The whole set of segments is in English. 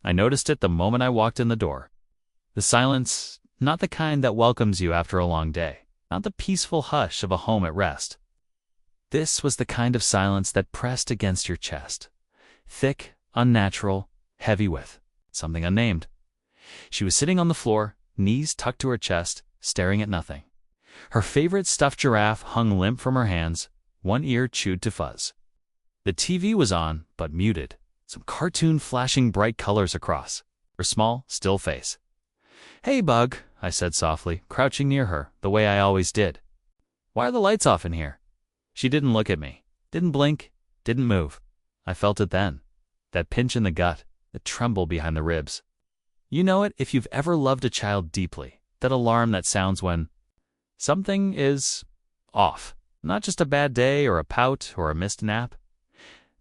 I noticed it the moment I walked in the door. The silence, not the kind that welcomes you after a long day, not the peaceful hush of a home at rest. This was the kind of silence that pressed against your chest. Thick, unnatural, heavy with something unnamed. She was sitting on the floor, knees tucked to her chest, staring at nothing. Her favorite stuffed giraffe hung limp from her hands, one ear chewed to fuzz. The TV was on, but muted, some cartoon flashing bright colors across her small, still face. "Hey, Bug," I said softly, crouching near her, the way I always did. "Why are the lights off in here?" She didn't look at me, didn't blink, didn't move. I felt it then, that pinch in the gut, the tremble behind the ribs. You know it if you've ever loved a child deeply, that alarm that sounds when something is off. Not just a bad day or a pout or a missed nap.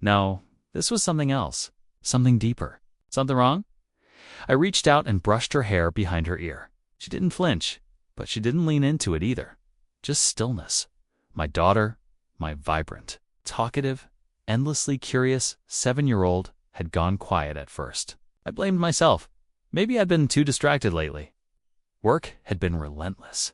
No, this was something else, something deeper. Something wrong? I reached out and brushed her hair behind her ear. She didn't flinch, but she didn't lean into it either. Just stillness. My daughter, my vibrant, talkative, endlessly curious 7-year-old had gone quiet at first. I blamed myself. Maybe I'd been too distracted lately. Work had been relentless.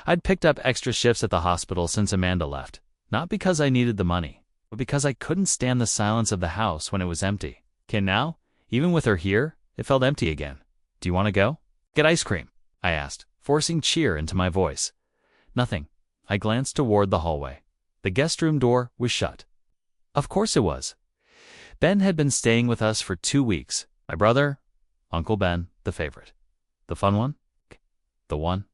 I'd picked up extra shifts at the hospital since Amanda left, not because I needed the money, but because I couldn't stand the silence of the house when it was empty. Now, even with her here, it felt empty again. "Do you want to go? Get ice cream?" I asked, forcing cheer into my voice. Nothing. I glanced toward the hallway. The guest room door was shut. Of course it was. Ben had been staying with us for 2 weeks. My brother, Uncle Ben, the favorite. The fun one? The one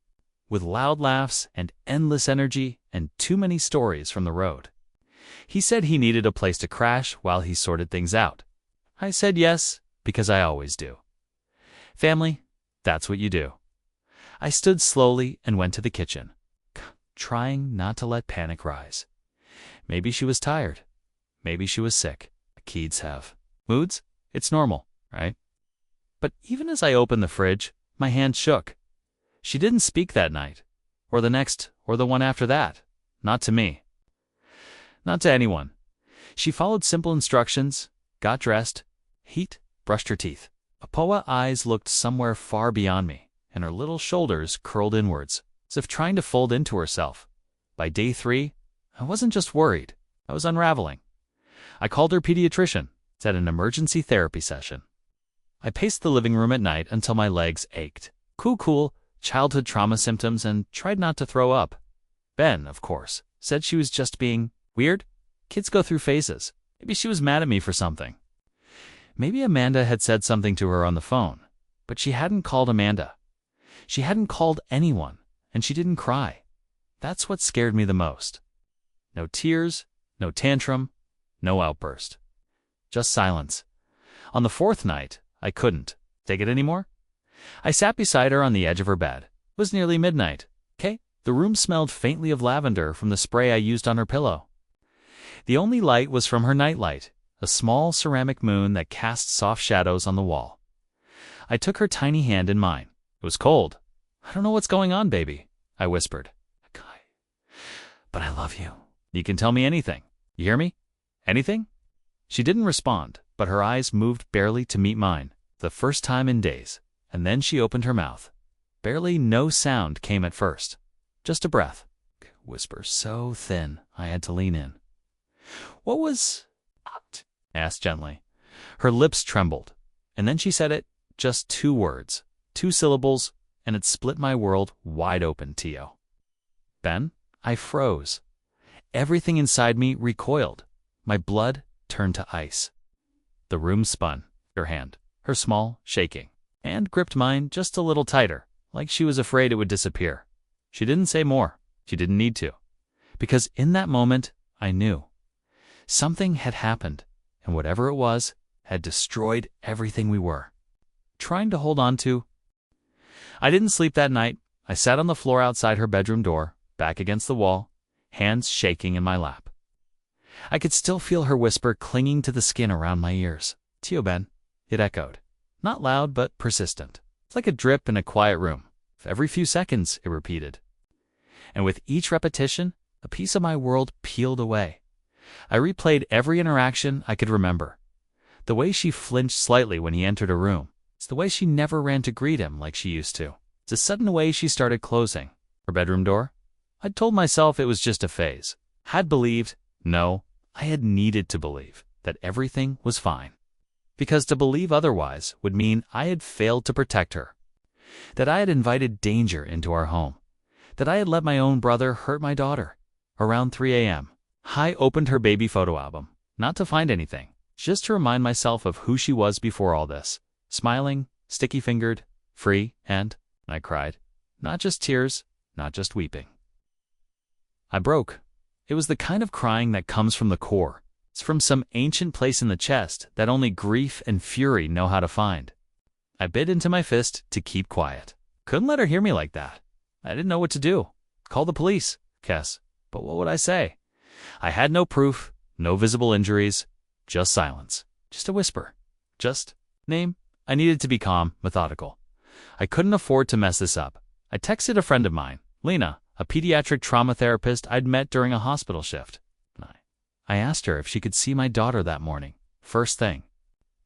with loud laughs and endless energy and too many stories from the road. He said he needed a place to crash while he sorted things out. I said yes, because I always do. Family, that's what you do. I stood slowly and went to the kitchen, trying not to let panic rise. Maybe she was tired. Maybe she was sick. Kids have moods. It's normal, right? But even as I opened the fridge, my hand shook. She didn't speak that night, or the next, or the one after that. Not to me. Not to anyone. She followed simple instructions, got dressed, brushed her teeth. Apoa eyes looked somewhere far beyond me, and her little shoulders curled inwards, as if trying to fold into herself. By day 3, I wasn't just worried, I was unraveling. I called her pediatrician. It's at an emergency therapy session. I paced the living room at night until my legs ached. Cool, childhood trauma symptoms, and tried not to throw up. Ben, of course, said she was just being weird. Kids go through phases. Maybe she was mad at me for something. Maybe Amanda had said something to her on the phone, but she hadn't called Amanda. She hadn't called anyone, and she didn't cry. That's what scared me the most. No tears, no tantrum, no outburst. Just silence. On the 4th night, I couldn't take it anymore. I sat beside her on the edge of her bed. It was nearly midnight. The room smelled faintly of lavender from the spray I used on her pillow. The only light was from her nightlight, a small ceramic moon that cast soft shadows on the wall. I took her tiny hand in mine. It was cold. "I don't know what's going on, baby," I whispered. "But I love you. You can tell me anything. You hear me? Anything?" She didn't respond, but her eyes moved barely to meet mine, the first time in days, and then she opened her mouth. Barely no sound came at first. Just a breath. Whisper so thin I had to lean in. "What was it?" I asked gently. Her lips trembled, and then she said it, just 2 words, 2 syllables, and it split my world wide open, Tio. Ben, I froze. Everything inside me recoiled. My blood turned to ice. The room spun. Her hand, her small, shaking, and gripped mine just a little tighter, like she was afraid it would disappear. She didn't say more. She didn't need to. Because in that moment, I knew. Something had happened, and whatever it was, had destroyed everything we were. Trying to hold on to. I didn't sleep that night. I sat on the floor outside her bedroom door, back against the wall, hands shaking in my lap. I could still feel her whisper clinging to the skin around my ears. "Tio Ben," it echoed. Not loud, but persistent. It's like a drip in a quiet room. Every few seconds, it repeated. And with each repetition, a piece of my world peeled away. I replayed every interaction I could remember. The way she flinched slightly when he entered her room. It's the way she never ran to greet him like she used to. It's a sudden way she started closing her bedroom door. I'd told myself it was just a phase. Had believed, no, I had needed to believe, that everything was fine. Because to believe otherwise would mean I had failed to protect her. That I had invited danger into our home. That I had let my own brother hurt my daughter. Around 3 a.m., I opened her baby photo album, not to find anything, just to remind myself of who she was before all this. Smiling, sticky-fingered, free, and I cried. Not just tears, not just weeping. I broke. It was the kind of crying that comes from the core. It's from some ancient place in the chest that only grief and fury know how to find. I bit into my fist to keep quiet. Couldn't let her hear me like that. I didn't know what to do. Call the police, guess. But what would I say? I had no proof, no visible injuries, just silence. Just a whisper. Just name. I needed to be calm, methodical. I couldn't afford to mess this up. I texted a friend of mine, Lena, a pediatric trauma therapist I'd met during a hospital shift. I asked her if she could see my daughter that morning, first thing.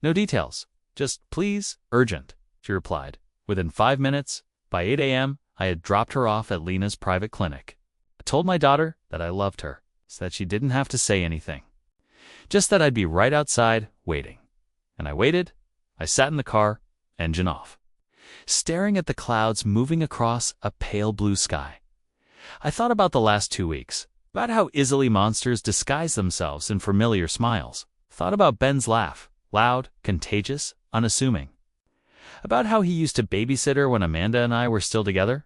No details, just please, urgent, she replied. Within 5 minutes, by 8 a.m., I had dropped her off at Lena's private clinic. I told my daughter that I loved her, so that she didn't have to say anything. Just that I'd be right outside, waiting. And I waited. I sat in the car, engine off, staring at the clouds moving across a pale blue sky. I thought about the last 2 weeks, about how easily monsters disguise themselves in familiar smiles. Thought about Ben's laugh, loud, contagious, unassuming. About how he used to babysit her when Amanda and I were still together.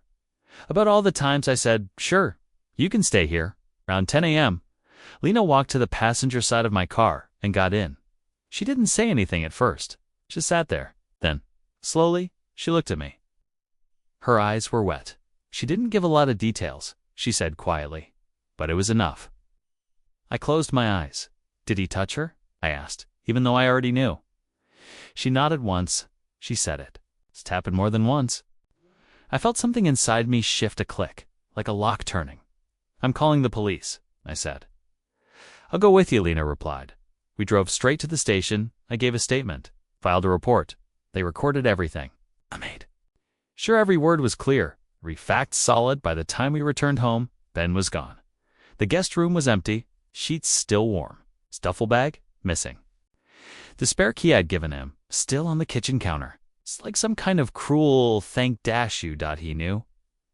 About all the times I said, sure, you can stay here. Around 10 a.m., Lena walked to the passenger side of my car and got in. She didn't say anything at first, just sat there. Then, slowly, she looked at me. Her eyes were wet. She didn't give a lot of details, she said quietly, but it was enough. I closed my eyes. Did he touch her? I asked, even though I already knew. She nodded once. She said it. It's happened more than once. I felt something inside me shift a click, like a lock turning. I'm calling the police, I said. I'll go with you, Lena replied. We drove straight to the station. I gave a statement, filed a report. They recorded everything. I made sure every word was clear, every fact solid. By the time we returned home, Ben was gone. The guest room was empty, sheets still warm, his duffel bag missing. The spare key I'd given him, still on the kitchen counter. It's like some kind of cruel thank-you. He knew.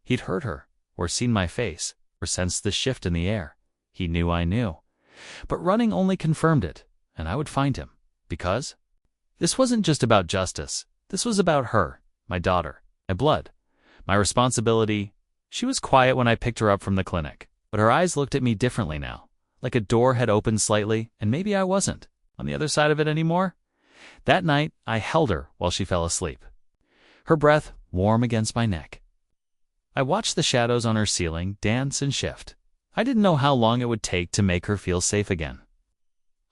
He'd heard her, or seen my face, or sensed the shift in the air. He knew I knew. But running only confirmed it, and I would find him. Because this wasn't just about justice. This was about her, my daughter, my blood, my responsibility. She was quiet when I picked her up from the clinic, but her eyes looked at me differently now, like a door had opened slightly, and maybe I wasn't on the other side of it anymore. That night, I held her while she fell asleep, her breath warm against my neck. I watched the shadows on her ceiling dance and shift. I didn't know how long it would take to make her feel safe again.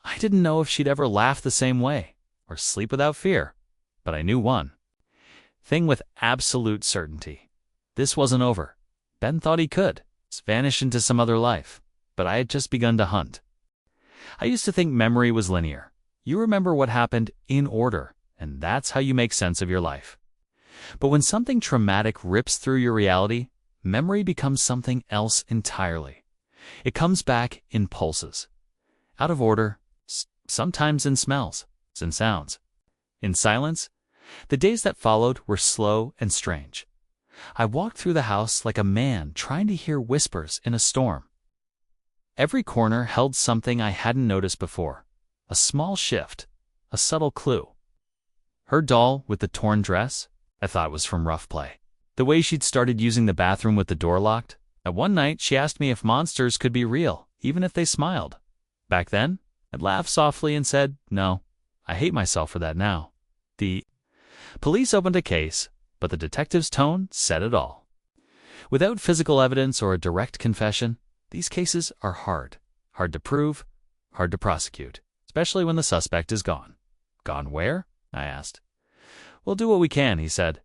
I didn't know if she'd ever laugh the same way, or sleep without fear, but I knew one thing with absolute certainty. This wasn't over. Ben thought he could vanish into some other life, but I had just begun to hunt. I used to think memory was linear. You remember what happened in order, and that's how you make sense of your life. But when something traumatic rips through your reality, memory becomes something else entirely. It comes back in pulses, out of order, sometimes in smells, in sounds, in silence. The days that followed were slow and strange. I walked through the house like a man trying to hear whispers in a storm. Every corner held something I hadn't noticed before, a small shift, a subtle clue. Her doll with the torn dress, I thought was from rough play. The way she'd started using the bathroom with the door locked. At one night, she asked me if monsters could be real, even if they smiled. Back then, I'd laughed softly and said, no, I hate myself for that now. The police opened a case, but the detective's tone said it all. Without physical evidence or a direct confession, these cases are hard to prove, hard to prosecute, especially when the suspect is gone. Gone where? I asked. We'll do what we can, he said.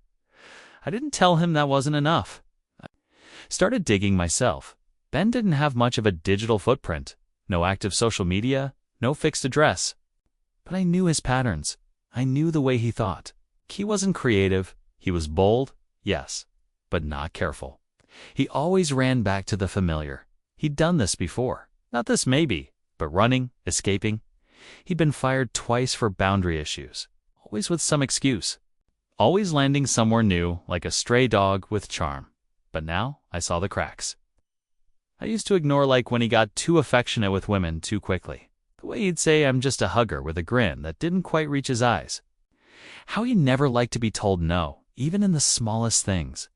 I didn't tell him that wasn't enough. I started digging myself. Ben didn't have much of a digital footprint, no active social media, no fixed address. But I knew his patterns. I knew the way he thought. He wasn't creative. He was bold, yes, but not careful. He always ran back to the familiar. He'd done this before. Not this maybe, but running, escaping. He'd been fired twice for boundary issues, always with some excuse. Always landing somewhere new, like a stray dog with charm. But now I saw the cracks. I used to ignore like when he got too affectionate with women too quickly. The way he'd say I'm just a hugger with a grin that didn't quite reach his eyes. How he never liked to be told no, even in the smallest things.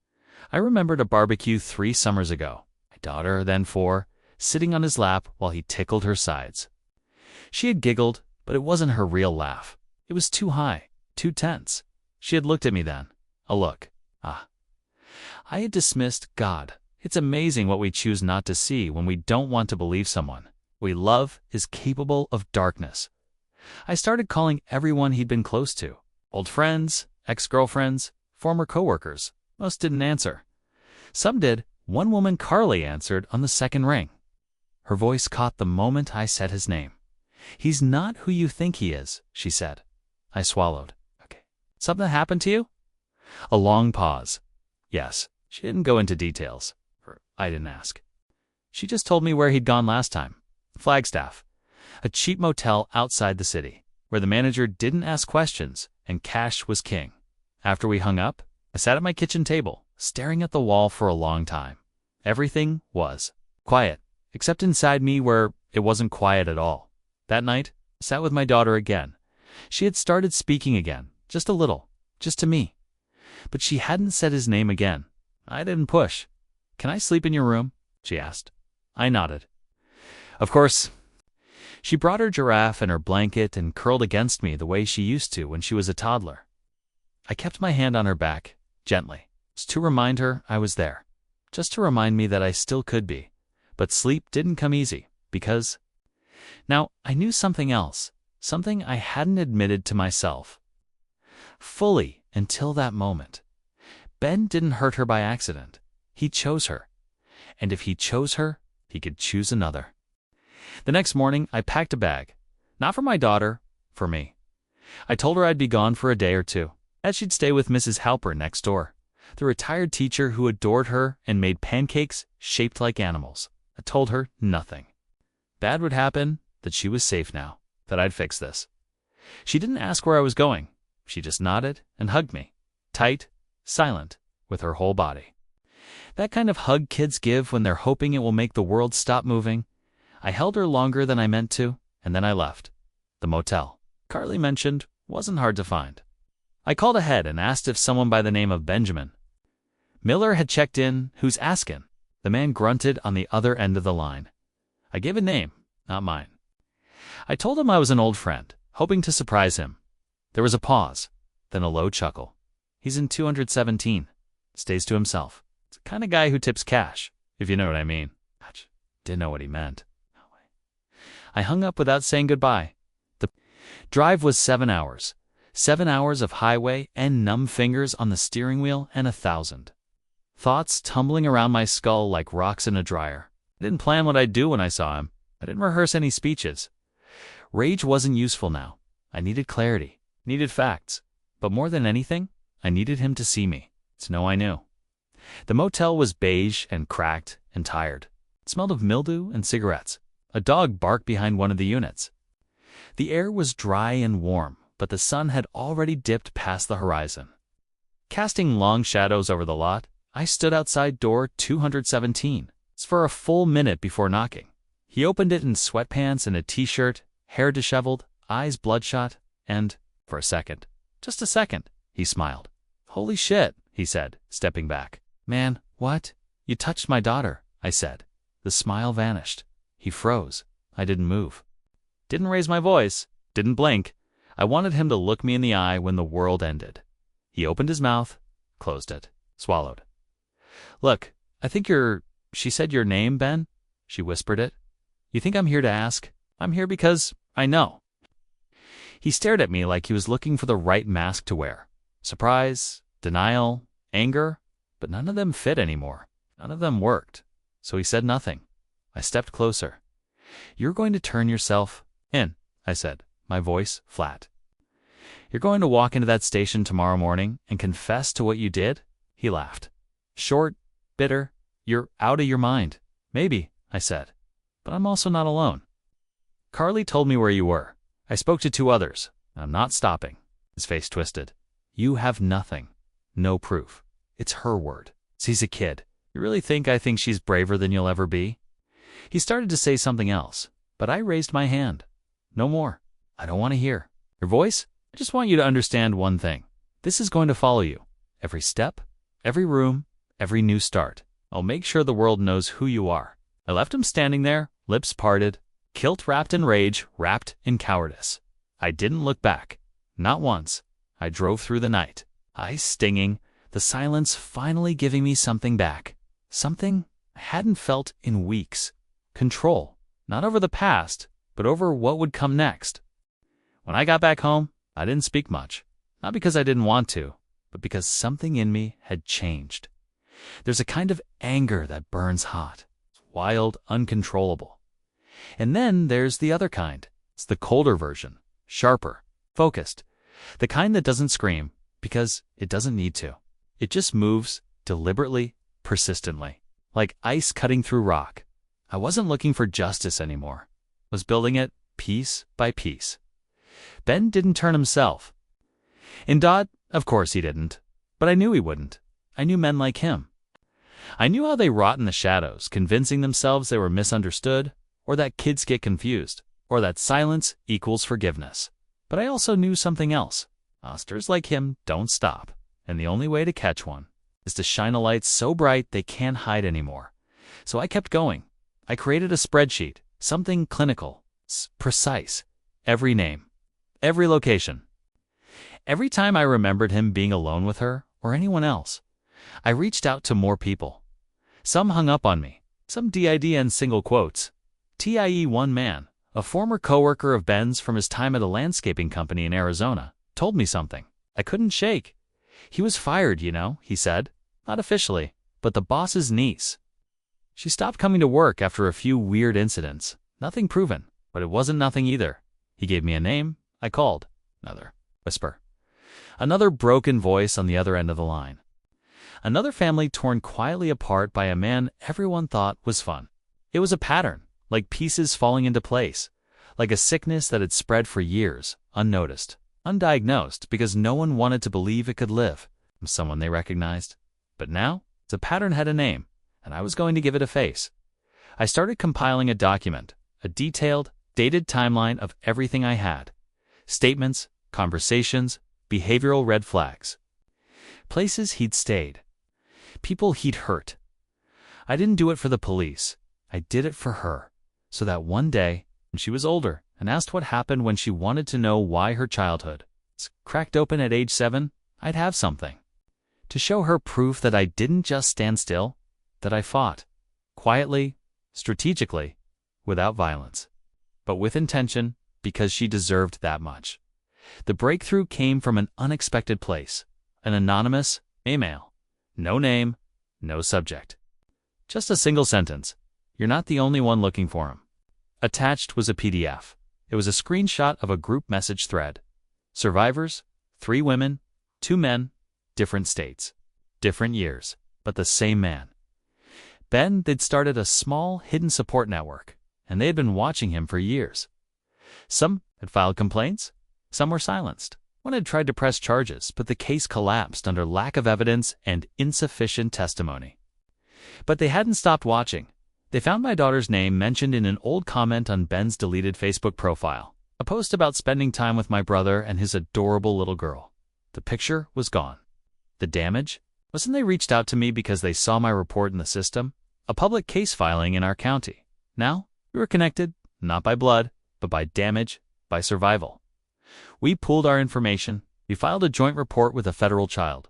I remembered a barbecue 3 summers ago. My daughter, then 4, sitting on his lap while he tickled her sides. She had giggled, but it wasn't her real laugh. It was too high, too tense. She had looked at me then. A look. I had dismissed God. It's amazing what we choose not to see when we don't want to believe someone we love is capable of darkness. I started calling everyone he'd been close to. Old friends, ex-girlfriends, former coworkers. Most didn't answer. Some did. One woman, Carly, answered on the second ring. Her voice caught the moment I said his name. "He's not who you think he is," she said. I swallowed. Okay. "Something happened to you?" A long pause. Yes. She didn't go into details. I didn't ask. She just told me where he'd gone last time. Flagstaff. A cheap motel outside the city, where the manager didn't ask questions and cash was king. After we hung up, I sat at my kitchen table, staring at the wall for a long time. Everything was quiet, except inside me where it wasn't quiet at all. That night, I sat with my daughter again. She had started speaking again, just a little, just to me. But she hadn't said his name again. I didn't push. "Can I sleep in your room?" she asked. I nodded. Of course. She brought her giraffe and her blanket and curled against me the way she used to when she was a toddler. I kept my hand on her back, gently, just to remind her I was there, just to remind me that I still could be. But sleep didn't come easy, because... Now, I knew something else, something I hadn't admitted to myself. Fully until that moment. Ben didn't hurt her by accident. He chose her. And if he chose her, he could choose another. The next morning, I packed a bag. Not for my daughter, for me. I told her I'd be gone for a day or two, that she'd stay with Mrs. Halper next door, the retired teacher who adored her and made pancakes shaped like animals. I told her nothing. Bad would happen, that she was safe now, that I'd fix this. She didn't ask where I was going. She just nodded and hugged me, tight, silent, with her whole body. That kind of hug kids give when they're hoping it will make the world stop moving. I held her longer than I meant to, and then I left. The motel, Carly mentioned, wasn't hard to find. I called ahead and asked if someone by the name of Benjamin Miller had checked in. "Who's askin'?" The man grunted on the other end of the line. I gave a name, not mine. I told him I was an old friend, hoping to surprise him. There was a pause, then a low chuckle. "He's in 217. Stays to himself. It's the kind of guy who tips cash, if you know what I mean." Didn't know what he meant. I hung up without saying goodbye. The drive was 7 hours. 7 hours of highway and numb fingers on the steering wheel and 1,000 thoughts tumbling around my skull like rocks in a dryer. I didn't plan what I'd do when I saw him. I didn't rehearse any speeches. Rage wasn't useful now. I needed clarity, needed facts. But more than anything, I needed him to see me, to know I knew. The motel was beige and cracked and tired. It smelled of mildew and cigarettes. A dog barked behind one of the units. The air was dry and warm, but the sun had already dipped past the horizon. Casting long shadows over the lot, I stood outside door 217 for a full minute before knocking. He opened it in sweatpants and a t-shirt, hair disheveled, eyes bloodshot, and, for a second, just a second, he smiled. "Holy shit," he said, stepping back. "Man, what? You touched my daughter," I said. The smile vanished. He froze. I didn't move. Didn't raise my voice. Didn't blink. I wanted him to look me in the eye when the world ended. He opened his mouth, closed it, swallowed. "Look, I think she said your name, Ben?" She whispered it. "You think I'm here to ask? I'm here because I know." He stared at me like he was looking for the right mask to wear. Surprise, denial, anger, but none of them fit anymore. None of them worked. So he said nothing. I stepped closer. "You're going to turn yourself in," I said. my voice flat. "You're going to walk into that station tomorrow morning and confess to what you did?" He laughed. Short, bitter, "You're out of your mind." "Maybe," I said, "but I'm also not alone. Carly told me where you were. I spoke to 2 others. I'm not stopping." His face twisted. "You have nothing. No proof. It's her word. She's a kid. You really think I think she's braver than you'll ever be?" He started to say something else, but I raised my hand. "No more. I don't want to hear. Your voice? I just want you to understand one thing. This is going to follow you. Every step, every room, every new start. I'll make sure the world knows who you are." I left him standing there, lips parted, kilt wrapped in rage, wrapped in cowardice. I didn't look back. Not once. I drove through the night, eyes stinging, the silence finally giving me something back. Something I hadn't felt in weeks. Control, not over the past, but over what would come next. When I got back home, I didn't speak much. Not because I didn't want to, but because something in me had changed. There's a kind of anger that burns hot. It's wild, uncontrollable. And then there's the other kind. It's the colder version, sharper, focused. The kind that doesn't scream, because it doesn't need to. It just moves, deliberately, persistently, like ice cutting through rock. I wasn't looking for justice anymore. I was building it piece by piece. Ben didn't turn himself. In Dodd, of course he didn't. But I knew he wouldn't. I knew men like him. I knew how they rot in the shadows, convincing themselves they were misunderstood, or that kids get confused, or that silence equals forgiveness. But I also knew something else. Monsters like him don't stop, and the only way to catch one is to shine a light so bright they can't hide anymore. So I kept going. I created a spreadsheet, something clinical, precise. Every name, every location. Every time I remembered him being alone with her or anyone else, I reached out to more people. Some hung up on me, some did in single quotes. TIE one man, a former coworker of Ben's from his time at a landscaping company in Arizona, told me something I couldn't shake. He was fired, he said. Not officially, but the boss's niece. She stopped coming to work after a few weird incidents. Nothing proven, but it wasn't nothing either. He gave me a name. I called. Another whisper. Another broken voice on the other end of the line. Another family torn quietly apart by a man everyone thought was fun. It was a pattern, like pieces falling into place, like a sickness that had spread for years, unnoticed, undiagnosed, because no one wanted to believe it could live. Someone they recognized. But now, the pattern had a name, and I was going to give it a face. I started compiling a document, a detailed, dated timeline of everything I had. Statements, conversations, behavioral red flags. Places he'd stayed. People he'd hurt. I didn't do it for the police. I did it for her, so that one day, when she was older and asked what happened when she wanted to know why her childhood cracked open at age 7, I'd have something. To show her proof that I didn't just stand still, that I fought. Quietly, strategically, without violence. But with intention, because she deserved that much. The breakthrough came from an unexpected place. An anonymous email. No name, no subject. Just a single sentence. You're not the only one looking for him. Attached was a PDF. It was a screenshot of a group message thread. Survivors, 3 women, 2 men, different states, different years, but the same man. Ben, they'd started a small, hidden support network, and they had been watching him for years. Some had filed complaints, some were silenced. One had tried to press charges, but the case collapsed under lack of evidence and insufficient testimony. But they hadn't stopped watching. They found my daughter's name mentioned in an old comment on Ben's deleted Facebook profile, a post about spending time with my brother and his adorable little girl. The picture was gone. The damage? Wasn't they reached out to me because they saw my report in the system? A public case filing in our county. Now, we were connected, not by blood, but by damage, by survival. We pooled our information. We filed a joint report with a federal child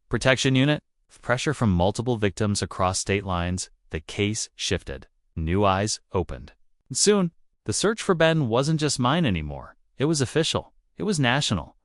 protection unit. Pressure from multiple victims across state lines. The case shifted. New eyes opened. And soon, the search for Ben wasn't just mine anymore. It was official. It was national.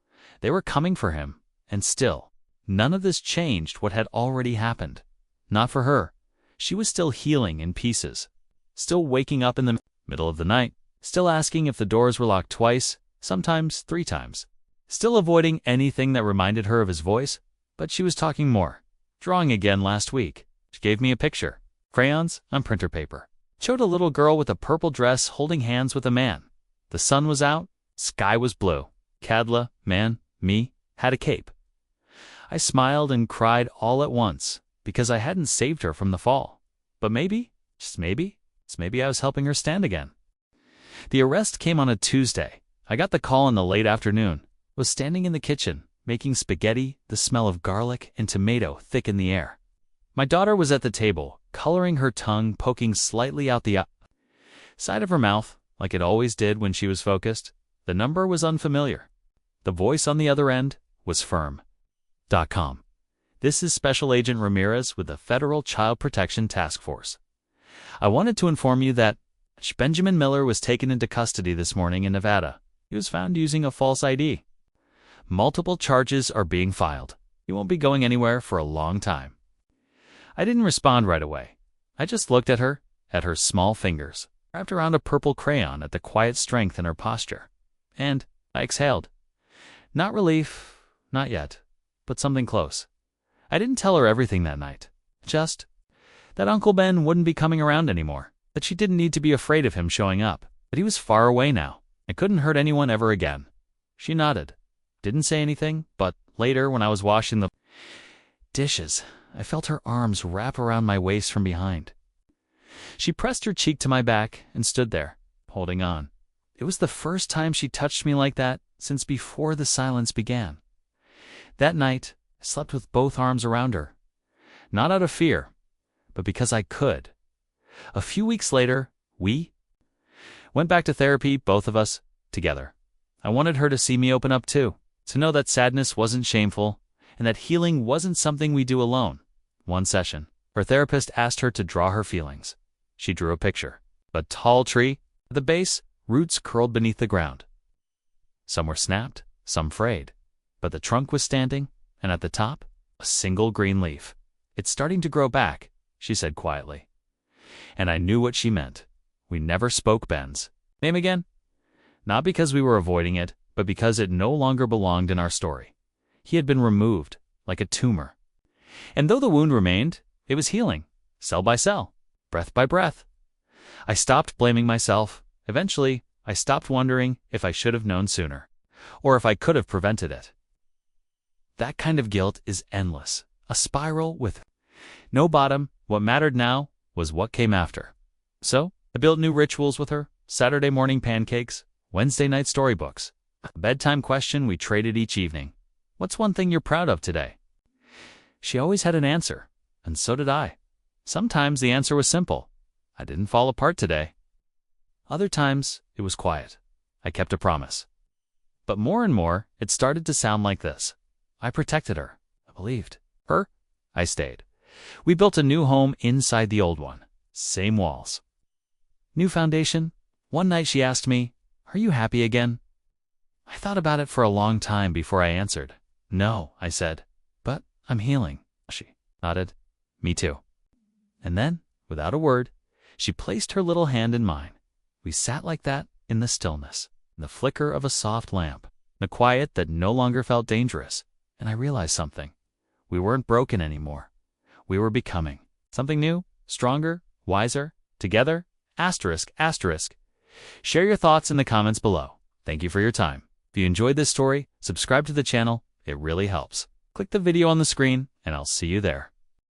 They were coming for him. And still, none of this changed what had already happened. Not for her. She was still healing in pieces. Still waking up in the middle of the night. Still asking if the doors were locked twice, sometimes 3 times. Still avoiding anything that reminded her of his voice, but she was talking more. Drawing again last week. She gave me a picture. Crayons on printer paper. Showed a little girl with a purple dress holding hands with a man. The sun was out, sky was blue. Kadla, man, me, had a cape. I smiled and cried all at once, because I hadn't saved her from the fall. But maybe, just maybe I was helping her stand again. The arrest came on a Tuesday. I got the call in the late afternoon. Was standing in the kitchen, making spaghetti, the smell of garlic and tomato thick in the air. My daughter was at the table, coloring, her tongue poking slightly out the side of her mouth, like it always did when she was focused. The number was unfamiliar. The voice on the other end was firm. .com. This is Special Agent Ramirez with the Federal Child Protection Task Force. I wanted to inform you that Benjamin Miller was taken into custody this morning in Nevada. He was found using a false ID. Multiple charges are being filed. He won't be going anywhere for a long time. I didn't respond right away. I just looked at her small fingers, wrapped around a purple crayon, at the quiet strength in her posture. And I exhaled. Not relief, not yet, but something close. I didn't tell her everything that night. Just that Uncle Ben wouldn't be coming around anymore, that she didn't need to be afraid of him showing up, that he was far away now, and couldn't hurt anyone ever again. She nodded. Didn't say anything, but later when I was washing the dishes, I felt her arms wrap around my waist from behind. She pressed her cheek to my back and stood there, holding on. It was the first time she touched me like that since before the silence began. That night, I slept with both arms around her. Not out of fear, but because I could. A few weeks later, we went back to therapy, both of us, together. I wanted her to see me open up too, to know that sadness wasn't shameful, and that healing wasn't something we do alone. One session, her therapist asked her to draw her feelings. She drew a picture. A tall tree, at the base, roots curled beneath the ground. Some were snapped, some frayed, but the trunk was standing, and at the top, a single green leaf. "It's starting to grow back," she said quietly. And I knew what she meant. We never spoke Ben's name again. Not because we were avoiding it, but because it no longer belonged in our story. He had been removed, like a tumor. And though the wound remained, it was healing, cell by cell, breath by breath. I stopped blaming myself. Eventually, I stopped wondering if I should have known sooner, or if I could have prevented it. That kind of guilt is endless, a spiral with no bottom. What mattered now was what came after. So, I built new rituals with her: Saturday morning pancakes, Wednesday night storybooks, a bedtime question we traded each evening. "What's one thing you're proud of today?" She always had an answer, and so did I. Sometimes the answer was simple: I didn't fall apart today. Other times, it was quiet. I kept a promise. But more and more, it started to sound like this. I protected her. I believed her. I stayed. We built a new home inside the old one. Same walls. New foundation. One night she asked me, "Are you happy again?" I thought about it for a long time before I answered. "No," I said, "but I'm healing." She nodded. "Me too." And then, without a word, she placed her little hand in mine. We sat like that in the stillness, in the flicker of a soft lamp, in the quiet that no longer felt dangerous. And I realized something. We weren't broken anymore. We were becoming something new, stronger, wiser, together. Asterisk, asterisk. Share your thoughts in the comments below. Thank you for your time. If you enjoyed this story, subscribe to the channel. It really helps. Click the video on the screen, and I'll see you there.